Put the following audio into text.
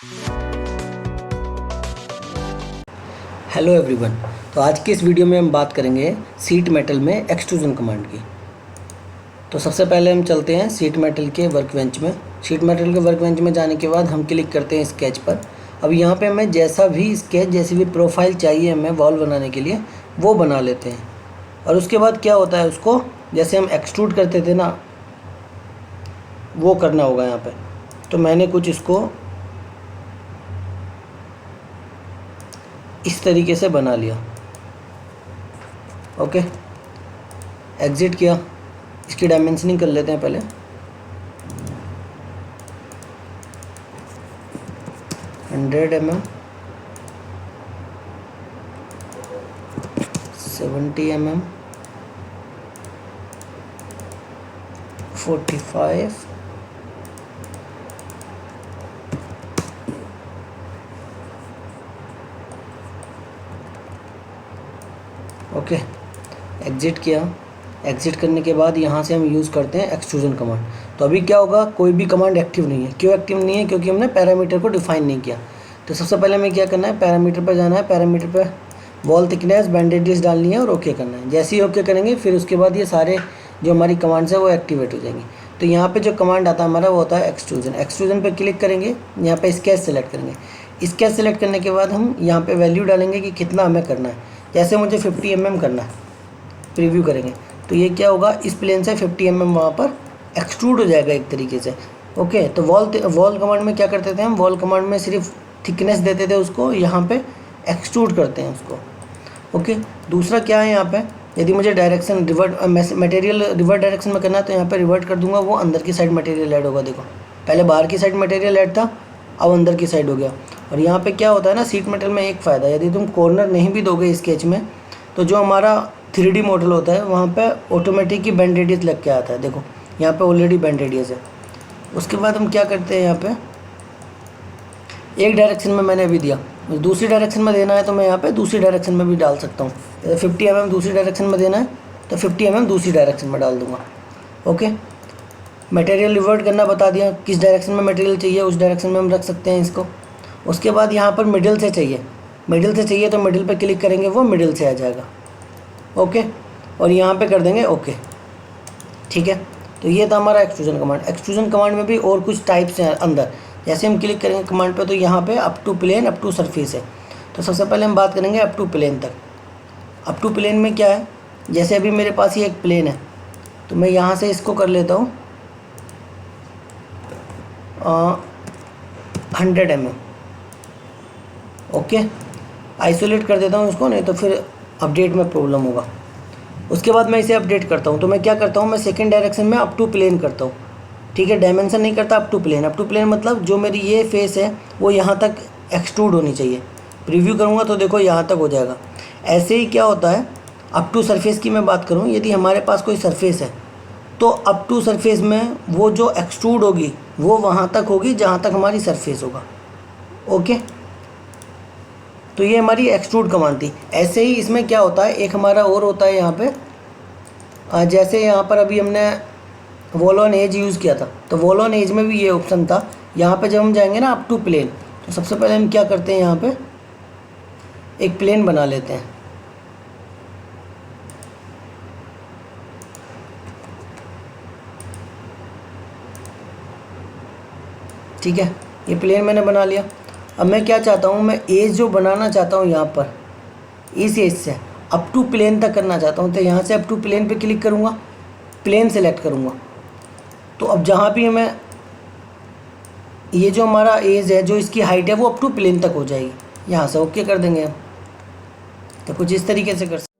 Hello everyone. तो आज की इस वीडियो में हम बात करेंगे शीट मेटल में एक्सट्रूजन कमांड की। तो सबसे पहले हम चलते हैं शीट मेटल के वर्कबेंच में। शीट मेटल के वर्कबेंच में जाने के बाद हम क्लिक करते हैं स्केच पर। अब यहाँ पे हमें जैसा भी स्केच, जैसी भी प्रोफाइल चाहिए हमें वॉल बनाने के लिए, वो बना लेते हैं। और उसके बाद क्या होता है, उसको जैसे हम एक्सट्रूड करते थे ना, वो करना होगा यहाँ पर। तो मैंने कुछ इसको इस तरीके से बना लिया। ओके, एग्जिट किया। इसकी डायमेंशनिंग कर लेते हैं पहले। Hundred mm, 70 mm, 45, okay, exit किया। एग्जिट करने के बाद यहाँ से हम यूज़ करते हैं एक्सट्रूजन कमांड। तो अभी क्या होगा, कोई भी कमांड एक्टिव नहीं है। क्यों एक्टिव नहीं है? क्योंकि हमने पैरामीटर को डिफाइन नहीं किया। तो सबसे पहले हमें क्या करना है, पैरामीटर पर जाना है। पैरामीटर पर वॉल थिकनेस, बैंड रेडियस डालनी है और ओके करना है। जैसे ही ओके करेंगे फिर उसके बाद ये सारे जो हमारी कमांड्स है वो एक्टिवेट हो जाएंगी। तो यहाँ पे जो कमांड आता है हमारा वो होता है एक्सट्रूजन। एक्सट्रूजन पे क्लिक करेंगे, यहाँ पे स्केच सेलेक्ट करेंगे। स्केच सेलेक्ट करने के बाद हम यहाँ पे वैल्यू डालेंगे कि कितना हमें करना है। जैसे मुझे 50 mm करना है, प्रीव्यू करेंगे तो ये क्या होगा, इस प्लेन से 50 mm वहाँ पर एक्सट्रूड हो जाएगा एक तरीके से। ओके, तो वॉल कमांड में क्या करते थे हम, वॉल कमांड में सिर्फ थिकनेस देते थे उसको, यहाँ पे एक्सट्रूड करते हैं उसको। ओके, दूसरा क्या है यहाँ पे, यदि मुझे direction revert material revert direction में करना है तो यहाँ पे रिवर्ट कर दूंगा, वो अंदर की साइड मटेरियल ऐड होगा। देखो पहले बाहर की साइड मटेरियल ऐड था, अब अंदर की साइड हो गया। और यहाँ पे क्या होता है ना, शीट मेटल में एक फ़ायदा, यदि तुम कॉर्नर नहीं भी दोगे स्केच में तो जो हमारा 3D मॉडल होता है वहाँ पे ऑटोमेटिक ही बैंड रेडियस लग के आता है। देखो यहाँ पे ऑलरेडी बैंड रेडियस है। उसके बाद हम क्या करते हैं, यहाँ पे एक डायरेक्शन में मैंने अभी दिया, दूसरी डायरेक्शन में देना है तो मैं यहाँ पे दूसरी डायरेक्शन में भी डाल सकता हूँ। जैसे 50 mm दूसरी डायरेक्शन में देना है तो 50 mm दूसरी डायरेक्शन में डाल दूँगा। ओके, मटेरियल रिवर्ट करना बता दिया, किस डायरेक्शन में मटेरियल चाहिए उस डायरेक्शन में हम रख सकते हैं इसको। उसके बाद यहाँ पर मिडिल से चाहिए तो मिडिल पे क्लिक करेंगे, वो मिडिल से आ जाएगा। ओके, और यहाँ पे कर देंगे ओके। ठीक है, तो ये था हमारा एक्सट्रूजन कमांड। एक्सट्रूजन कमांड में भी और कुछ टाइप्स हैं अंदर। जैसे हम क्लिक करेंगे कमांड पे तो यहाँ पे up to plane, up to surface है। तो सबसे पहले हम बात करेंगे अप टू प्लेन तक। अप टू प्लेन में क्या है, जैसे अभी मेरे पास ये एक प्लेन है तो मैं यहाँ से इसको कर लेता हूँ 100 mm। ओके, आइसोलेट कर देता हूँ इसको, नहीं तो फिर अपडेट में प्रॉब्लम होगा। उसके बाद मैं इसे अपडेट करता हूँ, तो मैं क्या करता हूँ, मैं सेकंड डायरेक्शन में अप टू प्लेन करता हूँ। ठीक है, डायमेंशन नहीं करता, up to plane. Up to plane मतलब जो मेरी ये फेस है वो यहाँ तक एक्सट्रूड होनी चाहिए। प्रीव्यू करूँगा तो देखो यहाँ तक हो जाएगा। ऐसे ही क्या होता है, अप टू सरफेस की मैं बात करूँ, यदि हमारे पास कोई सरफेस है तो अप टू सरफेस में वो जो एक्सट्रूड होगी वो वहाँ तक होगी जहाँ तक हमारी सरफेस होगा। ओके, तो ये हमारी एक्सट्रूड कमांड थी। ऐसे ही इसमें क्या होता है, एक हमारा और होता है यहाँ पे, जैसे यहाँ पर अभी हमने वॉल ऑन एज यूज़ किया था, तो वॉल ऑन एज में भी ये ऑप्शन था। यहाँ पे जब हम जाएंगे ना अप टू प्लेन, तो सबसे पहले हम क्या करते हैं, यहाँ पे एक प्लेन बना लेते हैं। ठीक है, ये प्लेन मैंने बना लिया। अब मैं क्या चाहता हूँ, मैं एज जो बनाना चाहता हूँ यहाँ पर, इस एज से अप टू प्लेन तक करना चाहता हूँ, तो यहाँ से अप टू प्लेन पे क्लिक करूँगा, प्लेन सेलेक्ट करूँगा। तो अब जहाँ भी मैं, ये जो हमारा एज है, जो इसकी हाइट है वो अप टू प्लेन तक हो जाएगी। यहाँ से ओके कर देंगे हम। तो कुछ इस तरीके से कर